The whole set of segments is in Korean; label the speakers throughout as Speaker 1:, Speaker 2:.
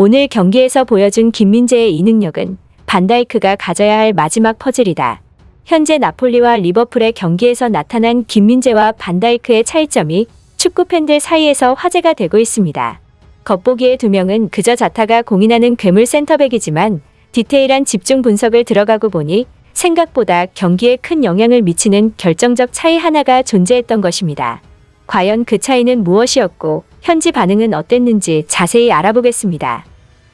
Speaker 1: 오늘 경기에서 보여준 김민재의 이 능력은 반다이크가 가져야 할 마지막 퍼즐이다. 현재 나폴리와 리버풀의 경기에서 나타난 김민재와 반다이크의 차이점이 축구 팬들 사이에서 화제가 되고 있습니다. 겉보기에 두 명은 그저 자타가 공인하는 괴물 센터백이지만 디테일한 집중 분석을 들어가고 보니 생각보다 경기에 큰 영향을 미치는 결정적 차이 하나가 존재했던 것입니다. 과연 그 차이는 무엇이었고 현지 반응은 어땠는지 자세히 알아보겠습니다.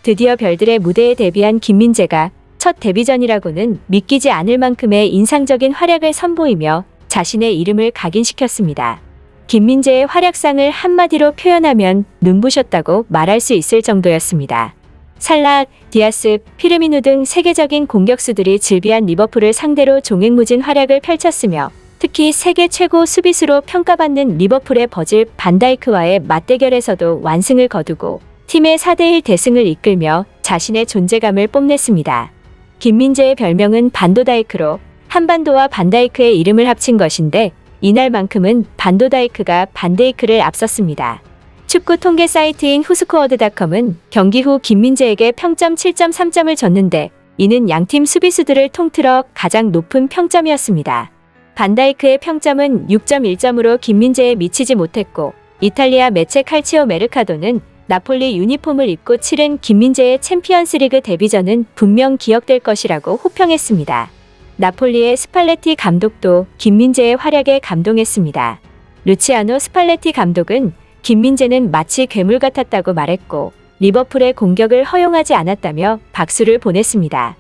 Speaker 1: 드디어 별들의 무대에 데뷔한 김민재가 첫 데뷔전이라고는 믿기지 않을 만큼의 인상적인 활약을 선보이며 자신의 이름을 각인시켰습니다. 김민재의 활약상을 한마디로 표현하면 눈부셨다고 말할 수 있을 정도였습니다. 살라, 디아스, 피르미누 등 세계적인 공격수들이 즐비한 리버풀을 상대로 종횡무진 활약을 펼쳤으며 특히 세계 최고 수비수로 평가받는 리버풀의 버질 반다이크와의 맞대결에서도 완승을 거두고 팀의 4대1 대승을 이끌며 자신의 존재감을 뽐냈습니다. 김민재의 별명은 반도다이크로 한반도와 반다이크의 이름을 합친 것인데 이날만큼은 반도다이크가 반데이크를 앞섰습니다. 축구 통계 사이트인 후스코어드닷컴은 경기 후 김민재에게 평점 7.3점을 줬는데 이는 양팀 수비수들을 통틀어 가장 높은 평점이었습니다. 반다이크의 평점은 6.1점으로 김민재에 미치지 못했고 이탈리아 매체 칼치오 메르카도는 나폴리 유니폼을 입고 치른 김민재의 챔피언스리그 데뷔전은 분명 기억될 것이라고 호평했습니다. 나폴리의 스팔레티 감독도 김민재의 활약에 감동했습니다. 루치아노 스팔레티 감독은 김민재는 마치 괴물 같았다고 말했고 리버풀의 공격을 허용하지 않았다며 박수를 보냈습니다.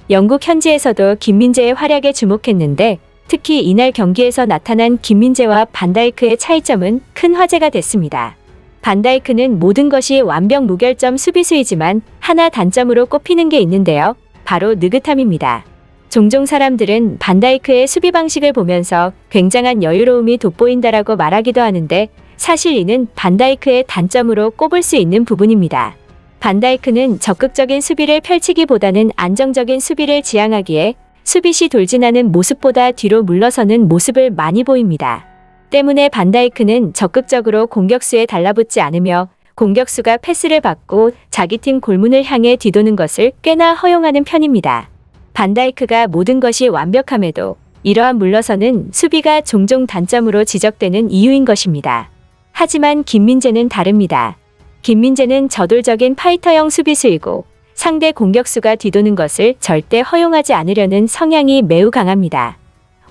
Speaker 1: 영국 현지에서도 김민재의 활약에 주목했는데 특히 이날 경기에서 나타난 김민재와 반다이크의 차이점은 큰 화제가 됐습니다. 반다이크는 모든 것이 완벽 무결점 수비수이지만 하나 단점으로 꼽히는 게 있는데요. 바로 느긋함입니다. 종종 사람들은 반다이크의 수비 방식을 보면서 굉장한 여유로움이 돋보인다라고 말하기도 하는데 사실 이는 반다이크의 단점으로 꼽을 수 있는 부분입니다. 반다이크는 적극적인 수비를 펼치기보다는 안정적인 수비를 지향하기에 수비 시 돌진하는 모습보다 뒤로 물러서는 모습을 많이 보입니다. 때문에 반다이크는 적극적으로 공격수에 달라붙지 않으며 공격수가 패스를 받고 자기 팀 골문을 향해 뒤도는 것을 꽤나 허용하는 편입니다. 반다이크가 모든 것이 완벽함에도 이러한 물러서는 수비가 종종 단점으로 지적되는 이유인 것입니다. 하지만 김민재는 다릅니다. 김민재는 저돌적인 파이터형 수비수이고 상대 공격수가 뒤도는 것을 절대 허용하지 않으려는 성향이 매우 강합니다.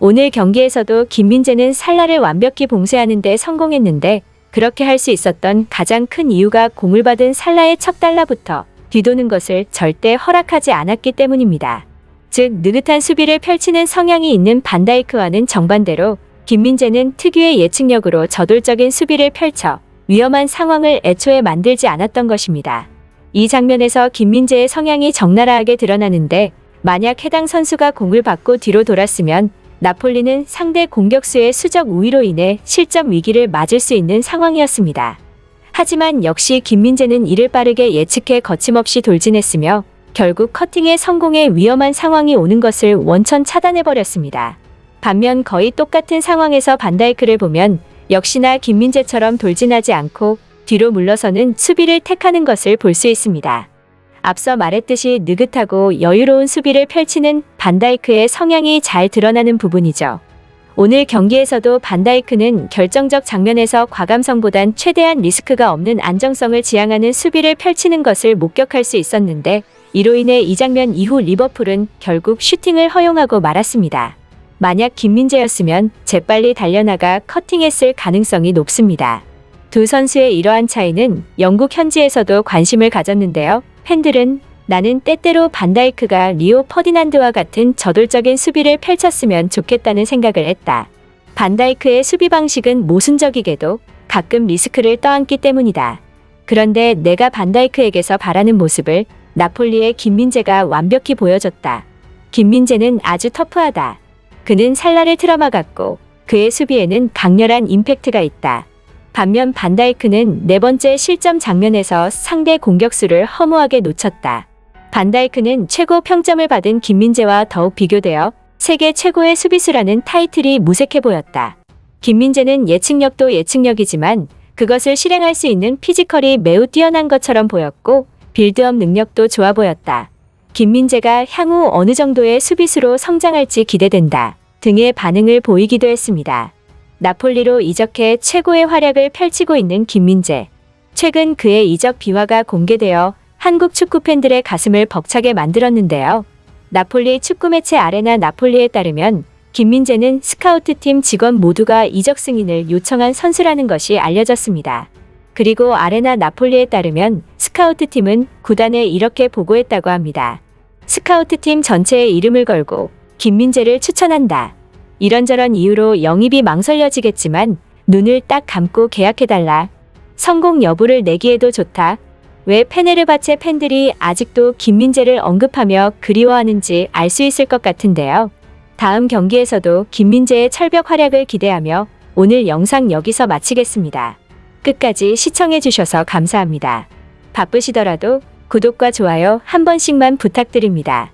Speaker 1: 오늘 경기에서도 김민재는 살라를 완벽히 봉쇄하는 데 성공했는데 그렇게 할 수 있었던 가장 큰 이유가 공을 받은 살라의 첫 달라부터 뒤도는 것을 절대 허락하지 않았기 때문입니다. 즉 느긋한 수비를 펼치는 성향이 있는 반다이크와는 정반대로 김민재는 특유의 예측력으로 저돌적인 수비를 펼쳐 위험한 상황을 애초에 만들지 않았던 것입니다. 이 장면에서 김민재의 성향이 적나라하게 드러나는데 만약 해당 선수가 공을 받고 뒤로 돌았으면 나폴리는 상대 공격수의 수적 우위로 인해 실점 위기를 맞을 수 있는 상황이었습니다. 하지만 역시 김민재는 이를 빠르게 예측해 거침없이 돌진했으며 결국 커팅에 성공해 위험한 상황이 오는 것을 원천 차단해버렸습니다. 반면 거의 똑같은 상황에서 반다이크를 보면 역시나 김민재처럼 돌진하지 않고 뒤로 물러서는 수비를 택하는 것을 볼 수 있습니다. 앞서 말했듯이 느긋하고 여유로운 수비를 펼치는 반다이크의 성향이 잘 드러나는 부분이죠. 오늘 경기에서도 반다이크는 결정적 장면에서 과감성보단 최대한 리스크가 없는 안정성을 지향하는 수비를 펼치는 것을 목격할 수 있었는데 이로 인해 이 장면 이후 리버풀은 결국 슈팅을 허용하고 말았습니다. 만약 김민재였으면 재빨리 달려나가 커팅했을 가능성이 높습니다. 두 선수의 이러한 차이는 영국 현지에서도 관심을 가졌는데요. 팬들은 나는 때때로 반다이크가 리오 퍼디난드와 같은 저돌적인 수비를 펼쳤으면 좋겠다는 생각을 했다. 반다이크의 수비 방식은 모순적이게도 가끔 리스크를 떠안기 때문이다. 그런데 내가 반다이크에게서 바라는 모습을 나폴리의 김민재가 완벽히 보여줬다. 김민재는 아주 터프하다. 그는 살라를 틀어막았고 그의 수비에는 강렬한 임팩트가 있다. 반면 반다이크는 네 번째 실점 장면에서 상대 공격수를 허무하게 놓쳤다. 반다이크는 최고 평점을 받은 김민재와 더욱 비교되어 세계 최고의 수비수라는 타이틀이 무색해 보였다. 김민재는 예측력도 예측력이지만 그것을 실행할 수 있는 피지컬이 매우 뛰어난 것처럼 보였고 빌드업 능력도 좋아 보였다. 김민재가 향후 어느 정도의 수비수로 성장할지 기대된다 등의 반응을 보이기도 했습니다. 나폴리로 이적해 최고의 활약을 펼치고 있는 김민재. 최근 그의 이적 비화가 공개되어 한국 축구 팬들의 가슴을 벅차게 만들었는데요. 나폴리 축구 매체 아레나 나폴리에 따르면 김민재는 스카우트팀 직원 모두가 이적 승인을 요청한 선수라는 것이 알려졌습니다. 그리고 아레나 나폴리에 따르면 스카우트팀은 구단에 이렇게 보고했다고 합니다. 스카우트팀 전체의 이름을 걸고 김민재를 추천한다. 이런저런 이유로 영입이 망설여지겠지만 눈을 딱 감고 계약해달라. 성공 여부를 내기에도 좋다. 왜 페네르바체 팬들이 아직도 김민재를 언급하며 그리워하는지 알 수 있을 것 같은데요. 다음 경기에서도 김민재의 철벽 활약을 기대하며 오늘 영상 여기서 마치겠습니다. 끝까지 시청해주셔서 감사합니다. 바쁘시더라도 구독과 좋아요 한 번씩만 부탁드립니다.